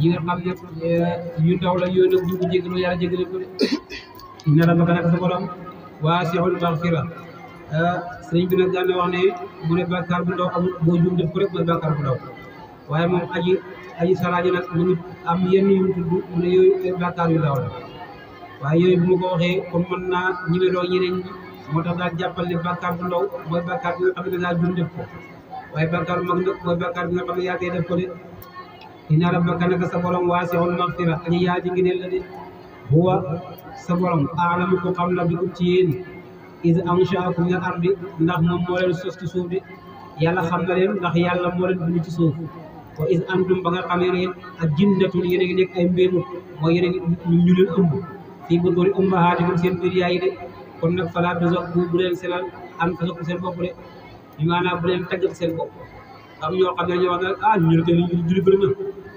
yi nga xam ne yu ndaw la yooyu nag ñu ko jégalu yàlla jégalu ko de inna rabbaka nag sa borom waasi'ul maghfira sëriñ bi nag daan na wax ne mu ne bàkkaar bu ndaw amul boo juum def ko rek mooy bàkkaar bu ndaw waaye moom aji saraaji nag mu ngi am yenn yu mu tudd mu ne yooyu ay bàkkaar yu ndaw la waaye yooyu bu ma ko waxee kon mën naa ñimeloo ñeneen ñi moo tax daal jàppal ne bàkkaar bu ndaw mooy bàkkaar bi nga xam ne dangaa juum def ko waaye bàkkaar bu mag nag mooy bàkkaar bi nga xam ne yaa koy def ko de inna rabbaka naka sa borom waasi'ul maghfira aji yaa ji ngi ne la de huwa sa borom aalamu ko xam la bikum ci yéen iz ansha'akum min al-ardi ndax moom moo leen sos ci suuf de yàlla xam na leen ndax yàlla moo leen bind ci suuf wa iz antum ba nga xamee ne ak jinnatun yéen a ngi nekk ay mbéemut mooy yéen a ngi ñu leen ëmb fii butuuni ummahaatikum seen biir yaay de kon nag falaa tuzakku bu leen selal anfusakum seen bopp de bi maanaam bu leen taggat seen bopp am ñoo xam ne ñoo wax ne ñu ne que ñu julli bëri na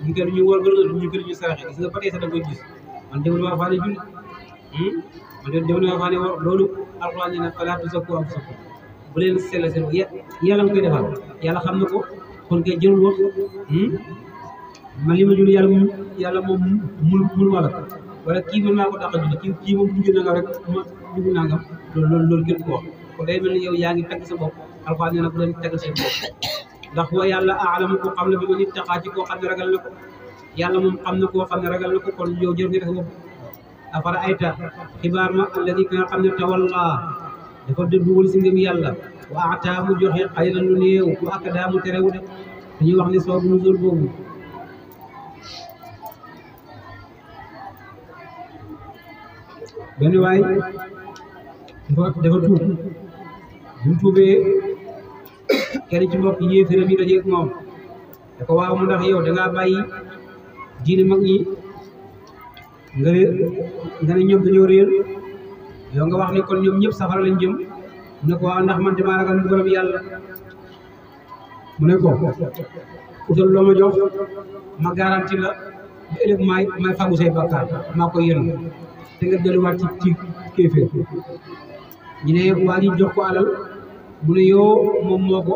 ñu ke ñu war bëri na ñu ke ñu saraxe gis nga ba tey sax da koy gis man déwén waa faa ne julli man déwén waa faa ne war loolu alxuraan ne falaa tuzakku anfusakum bu leen selal seen bopp yàlla nga koy defal yàlla xam na ko kon kay jërul wax man li ma julli yàlla moom mul wala wala kii mën naa ko dàq julli kii moom dugg na nga rek ma dugg naa nga loolu kenn ko wax kon day mel ni yow yaa ngi tagg sa bopp alxuraan ne nag bu leen tagg seen bopp ndax wa yàlla aalamu ko xam ne bi ma nit taxaa ci koo xam ne ragal na ko yàlla moom xam na koo xam ne ragal na ko kon yow jër nga def bopp afara ayta xibaar ma alladi ka nga xam ne tawalla dafa dëdduwul si ngëm yàlla wa ataa mu joxe xayran lu néew wa akdaa mu terewu de dañuy wax ne sababu nuzul boobu benn waay dafa tuub bi mu tuubee kenn ci mbokk yéeféram yi dajeeg moom da ko waaw mu ndax yow dangaa bàyyi diine mag ñi nga ne ñoom dañoo réer yow nga wax ne kon ñoom ñëpp safara lañ jëm mu ne ko waaw ndax man damaa ragal mbugalam yàlla mu ne ko utal loo ma jox ma garanti la ba ëllëg may fagu say bakkaar maa koy yenu te nga delluwaat ci kéeféer ñu ne waa ji jox ko alal mu ne yow moom moo ko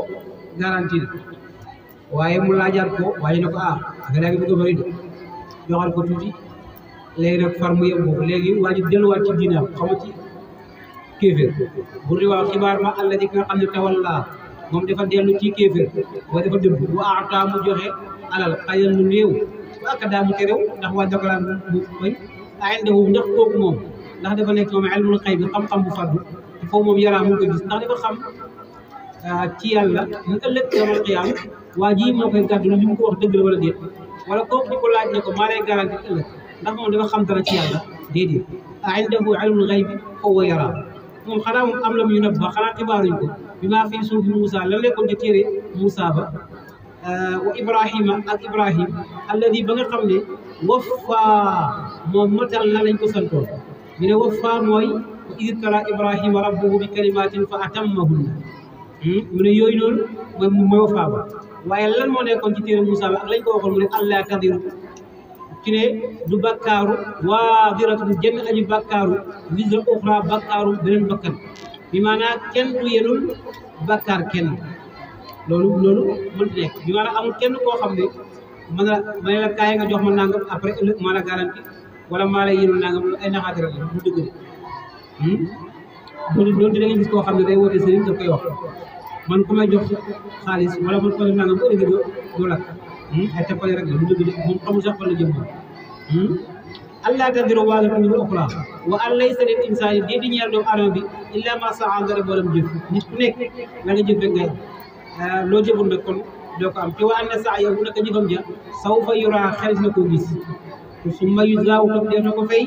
garanti waaye mu laajaat ko waaye ne ko affaire yaa ngi bëgg a bëri de joxal ko tuuti léegi nag far mu yem boobu léegi waa ji delluwaat ci diinaam xama ci kéeféer bu di waaw xibaar ma alladi ki nga xam ne tawalla moom dafa dellu ci kéeféer waaye dafa dëbb wa ataa mu joxe alal xayal lu néew wa akdaa mu terew ndax waa dogalaan mu bañ indahu ndax kooku moom ndax dafa nekk moom ilmul xayb xam-xam bu faddu foofu moom yaraa mu ko gis ndax dafa xam ci yàlla ñu ëllëg yawmal qiyaama waa ji moo koy gàddu li mu ko wax dëgg la wala déet wala kooku di ko laaj ne ko maa lay garanti ëllëg ndax moom dafa xam dara ci yàlla déedéet indahu ilmul xayb foofu yaraa moom xanaa moom am la muy nëbb ba xanaa xibaaruñ ko bi maa fii suuf Moussa lan lekkoon ca téere Moussa ba wa Ibrahima ak Ibrahim alladi ba nga xam ne waffa moom matal na lañ ko santoon ñu ne waffa mooy wa iz ibtalaa Ibrahima rabbuhu bi kalimatin fa atammahunna mu ne yooyu noonu mooy waffa ba waaye lan moo nekkoon ci téere Moussa ba ak lañ ko waxoon mu ne allah tadiru ci ne du bakkaaru waaziratun jenn aji bakkaaru wizra uxra bakkaaru beneen bakkan bi maanaam kenn du yenul bakkaar kenn loolu mënut nekk bi maanaam amul kenn koo xam ne ma ne la kaay nga jox ma nangam après ëllëg maa la garanti wala maa lay yenul nangam loolu ay naxaate rek la du dëgg de loolu da ngay gis koo xam ne day woote sëriñ daf koy wax man ku may jox xaalis wala man ko def nangam bu ëllëgee doo lakk ay teppale rek la du dëgg de moom xamul sax fan la jëm moom allah tadiru waaziratun wizra uxraa wa an laysa lil insaani déet di ñeel doomu aadama bi illa ma sa'a dara boolam jëf nit ku nekk la nga jëf rek ngay loo jëful nag kon doo ko am te wa anna sa'yahu naka jëfam ja sawfa yuraa xelis na koo gis summa yujzaahu topp def na ko fay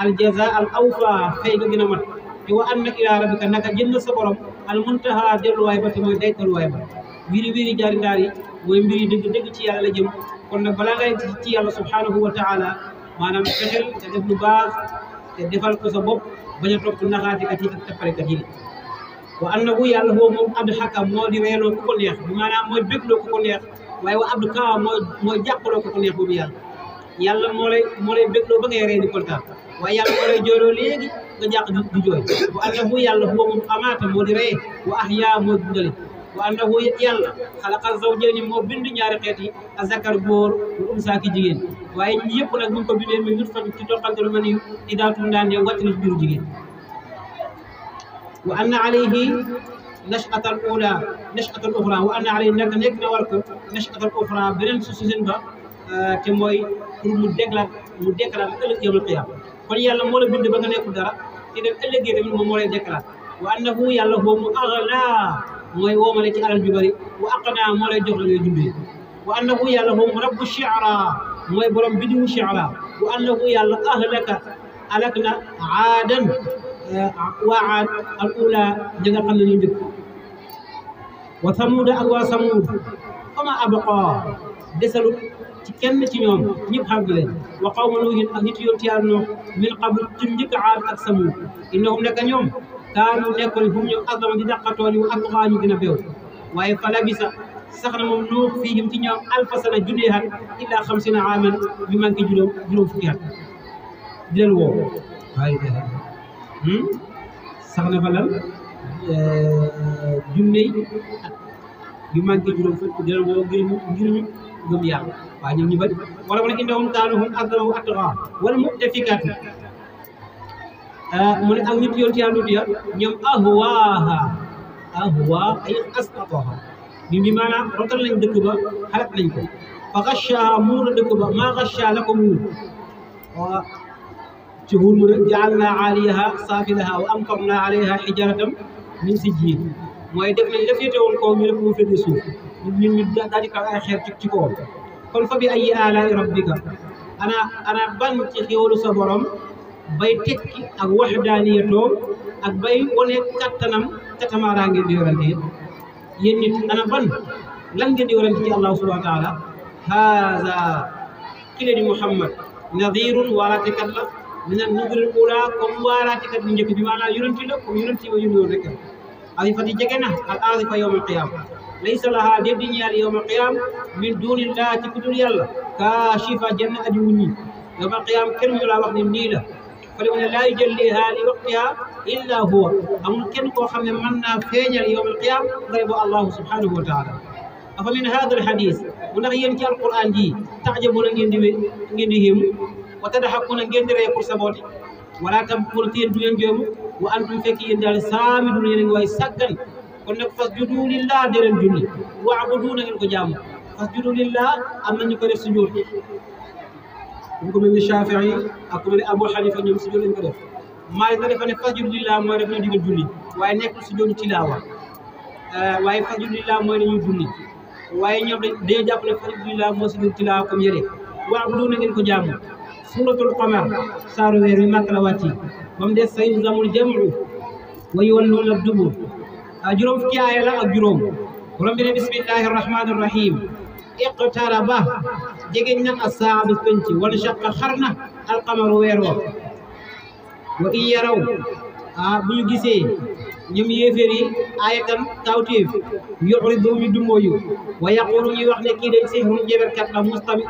al jazaa al awfaa fay nga gën a mat te wa anna ilaa rabbika naka jëm sa borom al muntahaa delluwaay ba te mooy daytaluwaay ba wiri jaari ndaar yi mooy mbiri dëgg ci yàlla la jëm kon nag balaa ngay ci yàlla subhanahu wa taala maanaam fexeel te def lu baax te defal ko sa bopp bañ a topp naxaatikat yi ak tapparekat yi wa annahu yàlla boobu moom abdu xakam moo di reeloo ku ko neex bi maanaam mooy bégloo ku ko neex waaye wa abdu kawa mooy jàppaloo ku ko neex boobu yàlla moo lay bégloo ba ngay ree di kontaan waaye yàlla moo lay jooyloo léegi nga jàq di jooy wa annahu yàlla boobu moom amaata moo di ree wa ahyaa moo dundale wa annahu yàlla xalaqa zawjayni moo bind ñaari xeet yi azakar góor wa unsa ki jigéen waaye ñi yëpp nag mu ngi ko bindee mi nut fan ci toqantalu ma ni idaatum daan yow wàcc na ci biiru jigéen wa anna alayhi nash'atal ula nash'atal uxra wa anna alayhi nag nekk na war ko nash'atal uxra beneen su seen ba te mooy pour mu déclare ëllëg yawmal qiyaama kon yàlla moo la bind ba nga nekkul dara te dem ëllëgee tamit moom moo lay déclare wa annahu yàlla huwa aghnaa mooy woomale ci alal ju bëri wa aqnaa moo lay jox la ngay dundee wa annahu yàlla huwa rabbu shi'ra mooy borom bidiwu shi'ra wa annahu yàlla alak na aadan waa aad al ula ñi nga xam ne ñu njëkk wa samuuda ak waa samuud fama abqa desalut ci kenn ci ñoom ñëpp xam gi leen wa qawma nuuhin ak nit yoon Yàlla Nuux min qabl ci njëkk aad ak samuud innahum nekk ñoom kaanu nekkoon bu ñëw azlama di dàqatoon yu atqaa ñu gën a beew waaye fa labisa sax na moom Nuux fiihim ci ñoom alfa sana junni at illaa xamsiina aaman bi manqué juróom fukki at di leen woo waaye sax na fa lan junney at yu manqué juróom fukk di leen woo ngir ñu gëm yàlla waaye ñoom ñu bëri wala wala innahum kaanu hum azlamu wa atqaa wal mu'tafikaat mu ne ak nit yoon ci yàlla ya ñoom ahwaaha ay asqataha bi maanaam rotal nañ dëkk ba xalak nañ ko fa xashaaha muur na dëkk ba maa xashaa la ko muur ci huur mu ne ja'alnaa aaliyaha saafilaha wa amtarnaa alayha hijaratan min sijjiil mooy def nañ la féete woon kaw ñu def mu féete suuf ñun ñu daal di kaw ay xeer ci kawam kon fa bi ayyi aalaa'i rabbika ana ban ci xéwalu sa borom bay tekki ak waxdaaniyatoo ak bay wane kattanam tatamaaraa ngeen di yorante yéen nit ana ban lan ngeen di yorante ci Allah subhanahu wa taala haza kile di Muhammad nadirun waaraatekat la mina nuzuril ula comme waaraatekat bu njëkk bi maanaam yonanti la comme yonanti ba yónni woon rek azifati jege na al azifa yawmal qiyaama laysa laha déet di ñeel yawmal qiyaama min dunillah ci kudul yàlla kaashifa jenn aji wuññi yawmal qiyaama kenn ñu laa wax ne nii la fa mu ne laa yujalliha li waqtiha illa huwa amul kenn koo xam ne mën naa feeñal yawmal qiyaama ngay bo allahu subhanahu wa taala afa min hada al hadis mu ndax yéen ci alquran ji taajabuna ngeen di yéemu wa tadhakuna ngeen di ree pour sabooti wala tam pour yéen du ngeen joomu wa antum fekk yéen daal saamidun yéen a ngi waay sàggan kon nag fasjudu lillah dee leen julli wa'budu na ngeen ko jaamu fasjudu lillah am na ñu ko def sujud ñu ko mel ni Shaafi'i ak ku mel ni Abu Hanifa ñoom sujud lañ ko def Maalik na defa ne fasjudu lillah mooy def na digal julli waaye nekkul sujudu tilaawa waaye fasjudu lillah mooy nañuy julli waaye ñoom dañoo jàpp ne fasjudu lillah moo sujudu tilaawa comme yële wa'budu na ngeen ko jaamu suuratul qamar saaru weer wi Makka la wàcc ba mu des sayuhzamul jam'u wa yuwalluuna dubur juróom fukki aaya la ak juróom borom bi ne bismillahi rahmaani rahim iqtaraba jegeñ na as-saa bis penc wala shaqqa xar na alqamaru weer wa in yaraw bu ñu gisee ñoom yéeféer yi ayatan kawtéef yu'ridu ñu dummóoyu wa yaqulu ñuy wax ne kii day sihrun njeberkat la mustamir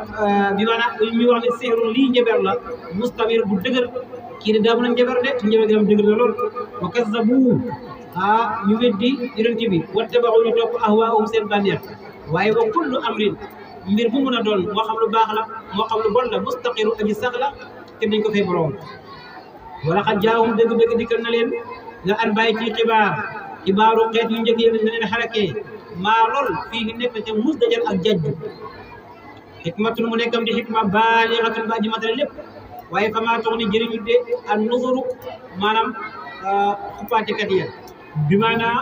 bi maanaam ñuy wax ne sihrun lii njeber la mustamir bu dëgër kii de daa mën a njeber de te njeber gi am dëgër na lool wa kazzabu ñu weddi yonent bi wattaba'u ñu topp ahwaahum seen bànneex waaye wa kullu amrin mbir bu mën a doon moo xam lu baax la moo xam lu bon la mustaqiru aji sax la te dañ ko fay borom wala xat jaahum dëgg-dëgg dikkal na leen nga an bàyyi ci xibaaru xeet yu njëkk yéen na leen xarakee maa lool fii nekk ca mus dajal ak jajju xikmatun mu nekkam di xikma baaligatun ba aji matale lépp waaye fa maa tax ni jëriñu de an nuzuru maanaam xuppaatekat ya bi maanaam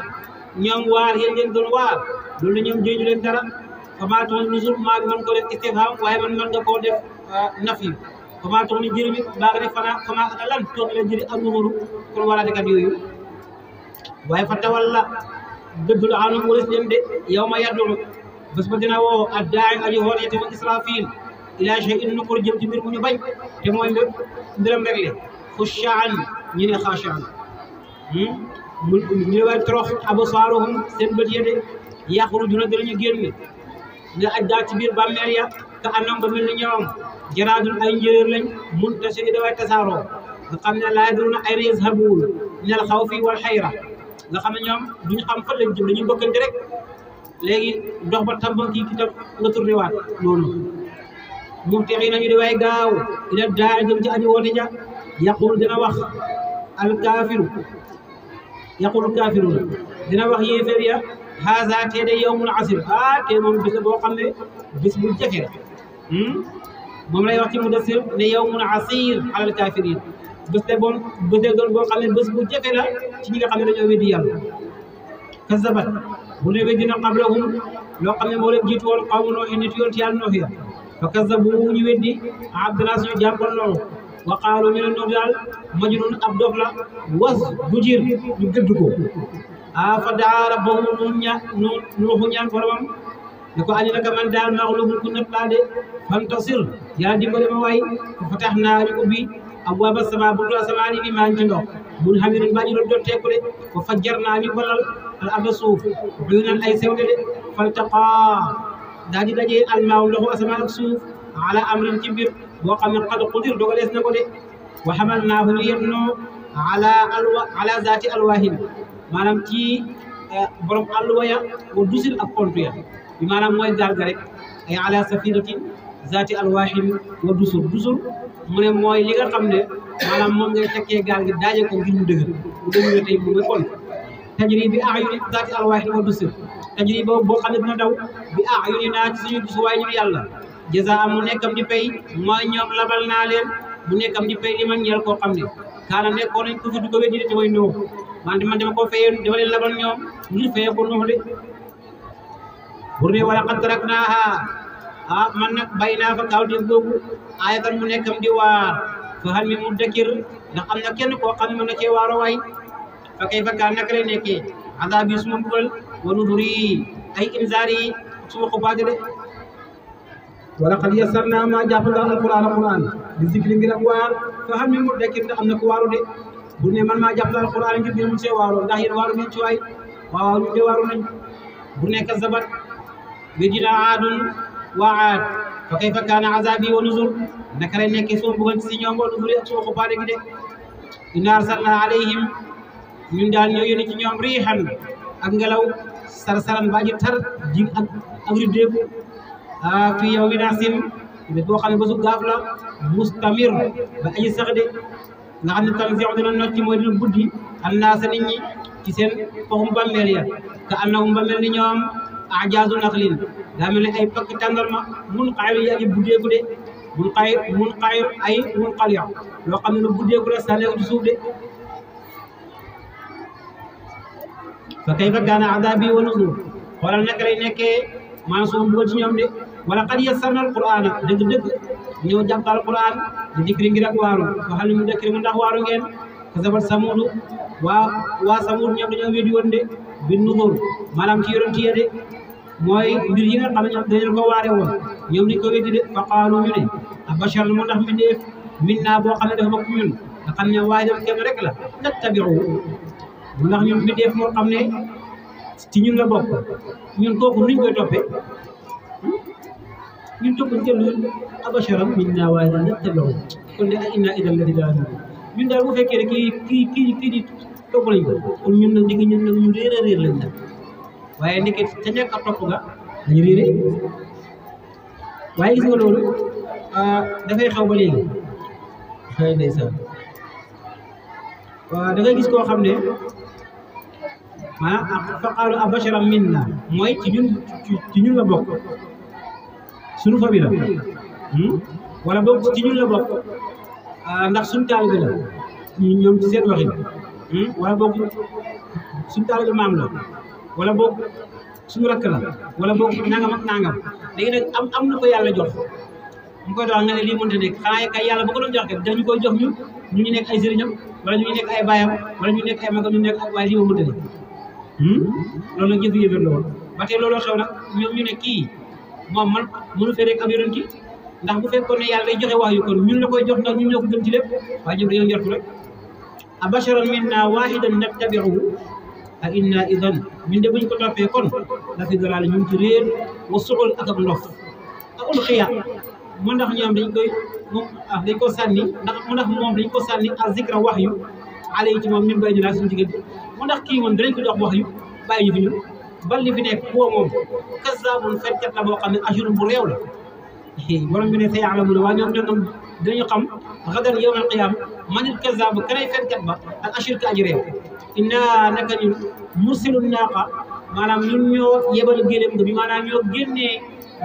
ñoom waar yéen ngeen doon waar loolu ñoom jëriñu leen dara fa maa tax ni nuzur maa ngi mën ko def istifham waaye man mën nga koo def nafi fa maa tax ni jëriñu baa nga def fa maa ana lan toog leen jëri an nuzuru kon waaraatekat yooyu waaye fa tawalla dëddul anum walis leen de yow ma yaddu bés ba dina woo addaay aji xool yete ma Israfil ila shay'in nukur jëm ci mbir mu ñu bañ te mooy mbiram rek le xushaan ñu ne xaashaan ñu ne waaye torox absaaruhum seen bët ya de yaxrujuna danañu génn nga aj daal ci biir bàmmeel ya ka anam ba mel ni ñoom jaraadul ay njëréer lañ muntasiri daway tasaaroo nga xam ne laa yadruuna ayna yazhabuun min al xawfi wal xayra nga xam ne ñoom duñu xam fan lañ jëm dañuy bëkkante rek léegi dox ba tàmbal kii tam nga tourné waat noonu moom texi nañu di waay gaaw ila daa jëm ci aji woote ja yaqul dina wax alkaafiru dina wax yéeféer ya haza tee de yawmul asir te moom bés boo xam ne bés bu jafe la moom lay wax ci mudassir ne yawmul asir alal kaafiriin bés de boo xam ne bés bu jafe la ci ñi nga xam ne dañoo weddi yàlla kazabat bu ne weddi na qablahum loo xam ne moo leen jiitu woon qawmu Nuuhin nit yoon ci yàlla Nuuh ya fa kazabu ñu weddi abdalaa suñu jàmpoon loolu wa qaalu ñu ne Nuuh daal majnun ab dof la was bu jir ñu gëdd ko fa daa rabbahu Nuuhu ñaan boromam ne ko ani naka man daal maghlubun ku nëpp laa de fantasir yàlla dimbale ma waay fa fatahnaa ñu ubbi abwaaba samaa buntu asamaan yi bi maa ngi ci ndox munhamirin baa ñu doon dotteeku de fa fajjarnaa ñu balal al arda suuf uyunan ay sewde de faltaqaa daa di dajee almaaw ndoxu asamaan ak suuf ala amrin ci mbir boo xam ne qad qudir dogalees na ko de wa hamalnaahu ñu yennoo ala zaati alwaahin maanaam ci borom àlluwa ya wa dusil ak pontu ya bi maanaam mooy gaal ga rek ay ala safinatin zaati alwaahin wa dusul mu ne mooy li nga xam ne maanaam moom ngay tekkee gaal gi daaje ko ngir mu dëgër mu dëgër tey mu mooy pont tajri bi a'yuni zaati alwaahin wa dusul tajri boo xam ne dina daw bi a'yuni naa ci suñu gisuwaay ñu yàlla jazaa mu nekkam di pay mooy ñoom labal naa leen mu nekkam di pay li man ñeel koo xam ne kaana nekkoon nañ ko fi du ko weddi te mooy Nuuh man dama ko fayee dama leen labal ñoom ngir fayee ko Nuuh de bur ne wala qad taraknaaha man nag bàyyi naa fa kawteef googu ayatan mu nekkam di waar fa hal min muddakir ndax am na kenn koo xam ne mën na cee waaro waay fa kayfa kaan naka lay nekkee azaabi suma mbugal wa nuduri ay inzaar yi suma xubaate de wala qad yassarnaa maa jàppandal alquran di zikri ngir ak waar fa hal min muddakir ndax am na ko waaru de bu ne man maa jàppandal alquran ngir ngeen mun see waaroo ndax yéen waaru ngeen ci waay waaw ñu de waaru nañ bu nekk zabat wedina aadun wa aad fa kayfa kaana azaabi wa nuzur naka lay nekkee suma mbugal ci ñoom wa nuzuri ak suma xubaate gi de inna arsalnaa alayhim ñun daal ñoo yónni ci ñoom riixan ak ngelaw sarsaran baa ji tar ji ak riddeeku fii yow mi naasin bés boo xam ne bésu gaaf la mustamir ba aji sax de nga xam ne tanzi'u dina nocci mooy dina buddi annaasa nit ñi ci seen foxum bàmmeel ya ka annahum ba mel ni ñoom ajaazu naxlin daa mel ni ay pakk tàndarma munqa'ir yi aji buddeeku de munqa'ir ay munqali' loo xam ne lu buddeeku la sànneeku ci suuf de fa kayfa kaana azaabi wa nuzur xoolal naka lay nekkee maanaam suma mbugal ci ñoom de wala qad yassarna alqur'ana dëgg-dëgg ñëw jàpp alqur'an di dikri ngir ak waaru fa hal min mudakkir ndax waaru ngeen kasabat samuudu waa samuud ñoom dañoo weddi woon de bin nuzur maanaam ci yonent yi de mooy mbir yi nga xam ne ñoom dañu ko waare woon ñoom dañu ko weddi de fa qaalu ñu ne abasharun mu ndax mbindeef minnaa boo xam ne dafa bokk ñun nga xam ne waaye dem kenn rek la nattabi'u mu ndax ñun mbindeef moo xam ne ci ñun la bokk ñun kooku nuñ koy toppee ñun toppuñ kenn abasharan minnaa waaye nattabi'u kon de inna idan la daalun ñun daal bu fekkee ne kii di topp lañ ko kon ñun nag ndiki ñun nag ñu réer a réer lañ nag waaye ndiki ca ñàkk a topp nga dañu réere waaye gis nga loolu dafay xew ba léegi xëy ndeysaan waaw da ngay gis koo xam ne maanaam fa qaalu abasharan minna mooy ci ñun la bokk suñu famille la wala boog ci ñun la bokk ndax suñu taalibe la ñoom ci seen waxin wala boog suñu taalibe maam la wala boog suñu rakk la wala boog nangam ak nangam léegi nag am na ko yàlla jox mu koy dox nga ne lii mënta nekk xanaa kay yàlla bu ko doon jox kat dañu koy jox ñu nekk ay sëriñam wala ñu nekk ay baayam wala ñu nekk ay magam ñu nekk ak waaye lii mënta nekk loolu nag jëf yëfër la woon ba tey looloo xew nag ñoom ñu ne kii moom man mënu fee rek ab yonent ki ndax bu fekkoon ne yàlla day joxe wax yu kon ñun la koy jox ndax ñun ñoo ko gën ci lépp waaye ñoom dañoo njortu rek abasharan minna waahidan nattabi'uhu a inna idan ñun de buñ ko toppee kon la fi dalaal ñu ngi ci réer wa suxul ak ak ndof a ulqiya mu ndax ñoom dañ ko sànni ndax moom dañ ko sànni a zikra wax yu alay ci moom min bay ni laa suñu diggante mu ndax kii moom danañ ko jox wax yu bàyyi ñu fi ñun bal li fi nekk kuwa moom kazaabun fenkat la boo xam ne ajurun bu réew la borom bi ne sa ya'lamuuna waa ñoom dinañu xam gadan yawmal qiyaama manil kazaabu kanay fenkat ba ak ashir ka aji réew inna naka ñun mursilu naaqa maanaam ñun ñoo yebal gëléem bi maanaam ñoo génnee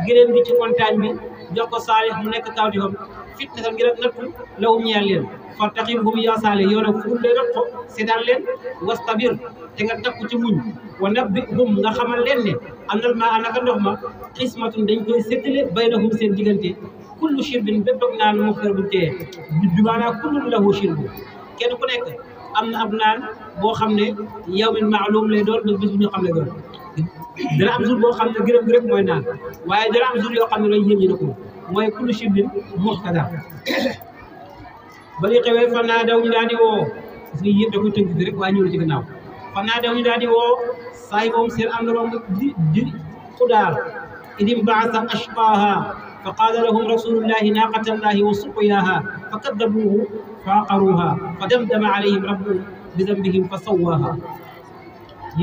gëléem gi ci montagne bi jox ko Saalih mu nekk kawti fam fitnatan ngir nattu lawum ñeel leen fartaqibhum yaa Saalih yow nag ful leen ko seetaan leen wastabir te nga takku ci muñ wa nabbihum nga xamal leen ne andal maa naka ndox ma xismatun dañ koy séddale baynahum seen diggante kullu shirbin bépp ak naan mu xër bu tee bi maanaam kullun lahu shirbu kenn ku nekk am na ab naan boo xam ne yawmin ma'lum lay doon bis bu ñu xam ne doon dana am jour boo xam ne gërëm gi rek mooy naan waaye dana am jour yoo xam ne lay yéen ñi ne ko mooy kullu shirbin muxtada ba li xewee fan naa daw ñu daal di woo parce que yëpp da koy tënk bi rek waaye ñëw na ci gannaaw fan naa daw ñu daal di woo saay moom seen àndaloon di xudaar idim baasa ashqaaha fa qaala lahum rasulullahi naaqatallahi wa suqyaaha fa kaddabuuhu fa aqaruuha fa damdama alayhim rabbuhum bi dambihim fa sawwaaha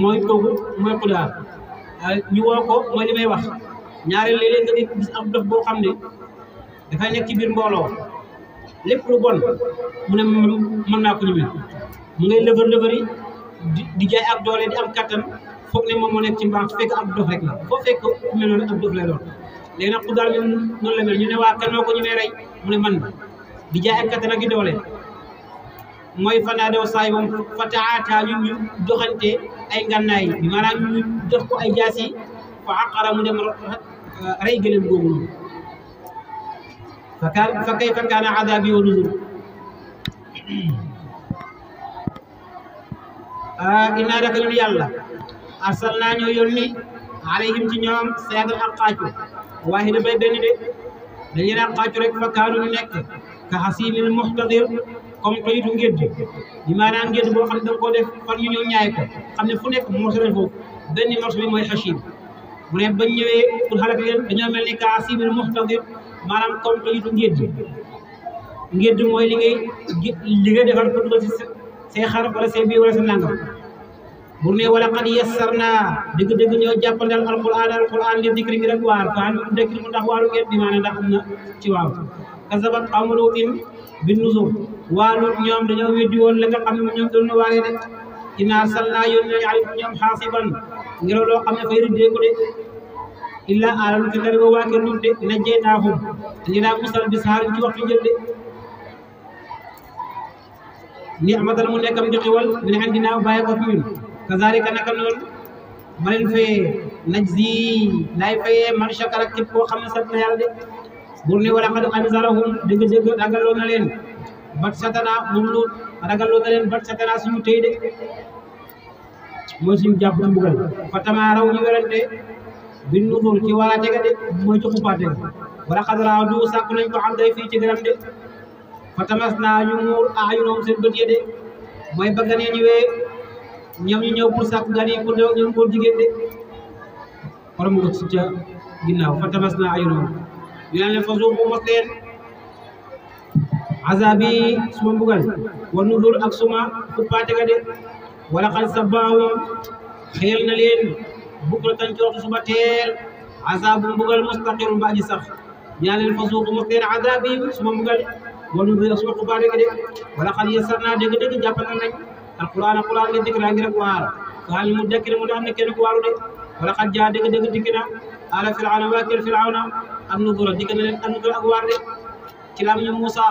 mooy kooku mooy xudaar ñu woo ko mooy li may wax ñaareel léeg-léeg nga dégg gis am dof boo xam ne dafay nekk ci biir mbooloo lépp lu bon mu ne mën naa ko ñu mu ngay lëfër-lëfëri di jaay ak doole di am kattan foog ne moom moo nekk ci mbaax su fekk ab dof rek la foo fekk ku mel noonu ab dof lay doon léegi nag xudaar bi noonu la mel ñu ne waa kan moo ko ñu may rey mu ne man di jaay ak kattan ak i doole mooy fanaa daw saay moom fa taata ñu joxante ay ngànnaay bi maanaam ñu jox ko ay jaas yi fa aqara mu dem rey gëlëm googu noonu fa kayfa kaana adaabi wa nuzur innaa naka ñun yàlla arsalnaa ñoo yónni alayhim ci ñoom sayatan ak xaacu waahida bay benn de dañ leen ak xaacu rek fa kaanu ñu nekk ka xasiimil muxtadir comme toyitu ngédd bi maanaam ngédd boo xam ne da nga koo def fan ñu ñëw ñaay ko xam ne fu nekk morso leen foofu benn morso bi mooy xasiim mu ne bañ ñëwee pour xalak leen dañoo mel ni ka xasiimil muxtadir maanaam comme toyitu ngédd mooy li ngay defar pour dugal si say xar wala say bii wala sa nangam bu ne wala qad yassarna dëgg-dëgg ñoo jàppandal alquran li dikri ngi rek waar fa mu dëkk mu ndax waaru ngeen bi maanaam ndax am na ci waaw kazabat qawmu luutin bin nuzur waa Luut ñoom dañoo weddi woon la nga xam ne ñoom doon na waaree de inna arsalnaa yónni nañu alayhim ñoom xaasiban ngir loo xam ne fay rëddee ko de illa aala Luut ndari ba waa kër Luut de najjaynaahum dañu daa musal bi saarin ci waxtu jël de ni'matan mu nekkam di xiwal min indinaa bàyyi ko fi ñun kazaalika naka noonu ma leen fayee najzi laay fayee man shakara képp koo xam ne sant na yàlla de bur ne wala qad anzarahum dëgg-dëgg ragaloo na leen bat satana moom Luut ragaloo na leen bat satana suñu tey de mooy suñu jàpp ci mbugal fa tamaaraw ñu werante bin nuzur ci waraate ga de mooy ci xupaate ga wala qad raadu sàkku nañ ko am day fii ci gëram de fa tamas naa ñu muur ayunoom seen bët yi de mooy ba gan yi ñëwee ñoom ñu ñëw pour sàkku gan yi pour ñoom góor jigéen de xorom ko ci ca ginnaaw fa tamas naa ayunoom ñu naan leen fa suuxu mos leen azabi suma mbugal wa nuzur ak suma xuppaate ga de wala xal sabaahum xeel na leen bukratan ci waxtu suba teel azabu mbugal mustaqirun ba aji sax ñu naan leen fa suuxu mos leen azabi suma mbugal wa nuzur ak suma xuppaate ga de wala xal yassarnaa dëgg-dëgg jàppal nañ alquran li dikra ngi rek waar hal mu dekkri mu am na kenn ku waaru de wala xal jaa dëgg-dëgg dikk na ala firawna waa kër firawna am nuzura dikk na leen am nuzura ak waar de ci lam ñu Muusa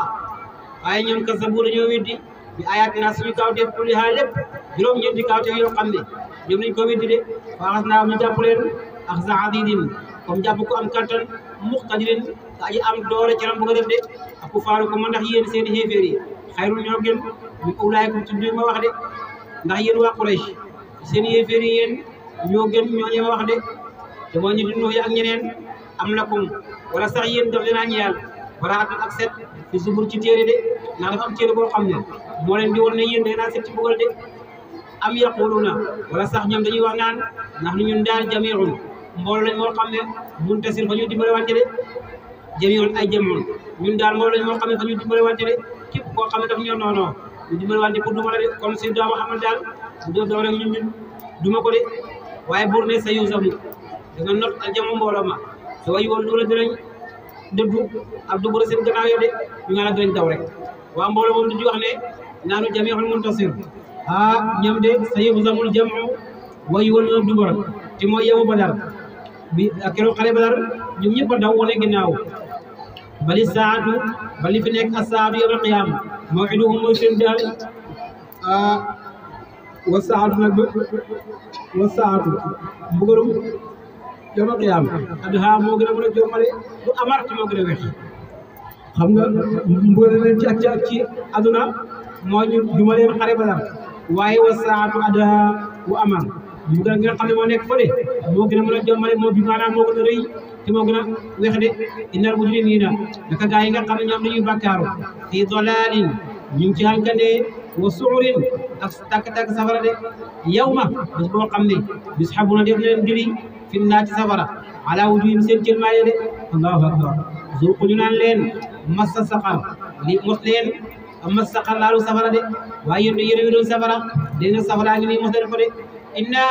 waaye ñoom kasabu dañoo weddi bi ayatina suñu kawteef kullihaa lépp juróom-ñeenti kawteef yoo xam ne ñoom nañ ko weddi de waaxas naa ñu jàpp leen axza adidin comme jàpp ko am kattan muqtadirin ka aji am doole ci ram bu ko def de ak ku faaru ko ma ndax yéen seen xéeféer yi xayrul ñoo gën min ulaa'ikum tudd ma wax de ndax yéen waa Quraysh seen xéeféer yi yéen ñoo gën ñoo ñema wax de te moo ñu di Nuux ak ñeneen am lakum wala sax yéen daf leen a ñeel baraatun ak set fi zubur ci téere de ndax dafa am téere boo xam ne moo leen di woon ne yéen da ngeen a set ci bugal de am yaquluna wala sax ñoom dañuy wax naan ndax ni ñun daal jamiun mbooloo lañ moo xam ne muntasir fa ñu dimbale wante de jamiun ay jamoon ñun daal mbooloo lañ moo xam ne fa ñu dimbale wante de képp koo xam ne daf ñoo noonoo ñu dimbale wante pour duma la de kon si doomu Muhammad daal bu doo rek ñun duma ko de waaye buur ne sa yuusamu da nga not al jamo mbooloo ma te way woon dula dinañ dëddu ak dugg seen gannaaw ya de ñu nga la dinañ daw rek waa mbooloo moom dañuy wax ne naanu jami'ul muntasir ñoom de sa yuusamul jamu way woon na dugg rek te mooy yow Badar bi ak keroog xare Badar ñoom ñëpp a daw wane ginnaaw bali saatu bali fi nekk as-saatu yawmal qiyaama maw'iduhum mooy seen daal wa saatu nag wa saatu mbugarum yawmal qiyaama adha moo gën a mën a jommale bu amar te moo gën a wex xam nga mbugal leen ci aduna moo ñu duma leen xare Badar waaye wa saatu adha wa amar mbugal nga xam ne moo nekk fële moo gën a mën a jommale moo bi maanaam moo gën a rëy te moo gën a wex de innal mujrimiina naka gaa yi nga xam ne ñoom dañuy bàkkaaru fii dalaalin ñu ngi ci halkande wa suurin ak tàkk-tàkk safara de yow ma bis boo xam ne bis xabuna def na leen diri fi naa ci safara ala wujuhim seen cëlmaaye de allahu akbar zuuqu ñu naan leen massa saqar li mos leen massa saqar laalu safara de waaye yéen wi doon safara dégg nga safara ngi nii mos leen ko de inna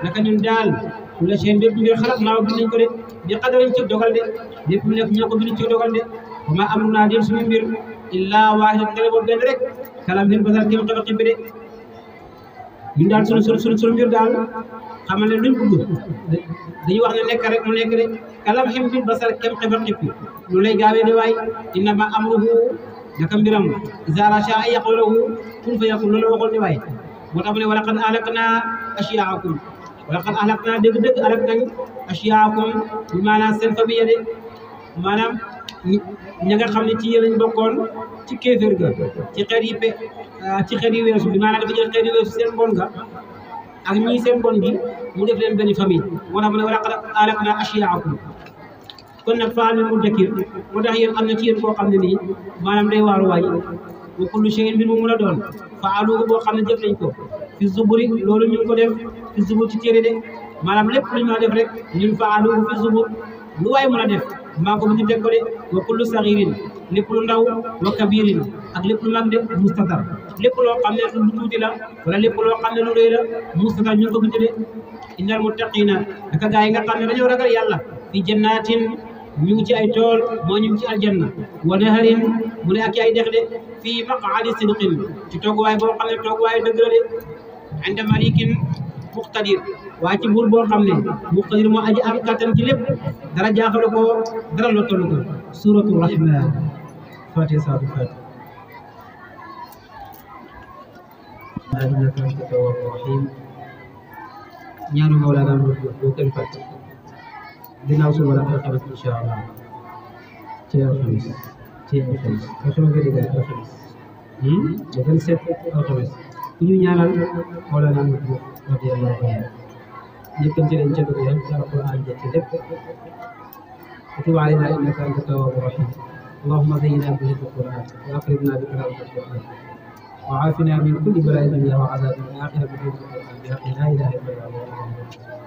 naka ñun daal kulla shay'in bépp mbir xalaq naa bind nañ ko de bi qadarin ci dogal de lépp mu nekk ñoo ko bind ci dogal de wa ma amrunaa dem suñu mbir illa waahidun kele boobu benn rek kalam hin basar kem xefa xibbi de ñun daal suñu mbir daal xamal ne luñ bëgg dañuy wax ne nekk rek mu nekk de kalam hin bil basar kem xefa xibbi lu lay gaawee de waay innama amruhu naka mbiram iza rasha ay yaqulu lahu kun fa yakun loolu waxoon de waay moo tax mu ne wa laqad ahlaknaa ashyaakum wa laqad ahlaknaa dëgg-dëgg alak nañ ashyaakum bi maanaam seen famille de maanaam ña nga xam ne ci yéen lañ bokkoon ci kéeféer ga ci xeet yi weesu bi maanaam dafa jël xeet yi weesu seen bon ga ak ñii seen bon gi mu def leen benn famille moo tax mu ne wa laqad ahlaknaa ashyaakum kon nag faal mi muddakir moo tax yéen am na ci yéen koo xam ne nii maanaam day waaru waay wa kullu shay'in mbir mu mën a doon faalu boo xam ne jëf nañ ko fi zuburi loolu ñu ngi ko def fi zubur ci téere de maanaam lépp lu ñu mën a def rek ñun faalu fi zubur lu waay mën a def maa ko bind teg ko de wa kullu sagirin lépp lu ndaw wa kabirin ak lépp lu mag de mustatar lépp loo xam ne lu tuuti la wala lépp loo xam ne lu rëy la mustatar ñu ngi ko bind de innal muttaqina naka gaa yi nga xam ne dañoo ragal yàlla fi jannatin ñu ngi ci ay tool moo ñu ngi ci aljanna wa naharin mu ne ak ay dex de fii maq'adi sidqin ci tooguwaay boo xam ne tooguwaay dëgg la de inda malikin muqtadir waaye ci buur boo xam ne muqtadir moo aji am kattan ci lépp dara jaaxalu ko dara lottalu ko suratu rahman fatiha saatu fatiha innaka anta tawwaabu rahim ñaanu mawlana boo kenn fàtte ginnaaw suba la alxames incha allah ci alxames alxames nga dégg alxames le 27 alxames ku ñu ñaanal mawlana radiyallahu anhu njëkkante leen ca dugg ci alquran jëkk lépp وتب علينا انك انت التواب الرحيم اللهم زينا بهدى القران واكرمنا بكرامه القران وعافنا من كل بلاء الدنيا وعذاب الاخره بحفظ القران بحق لا اله الا الله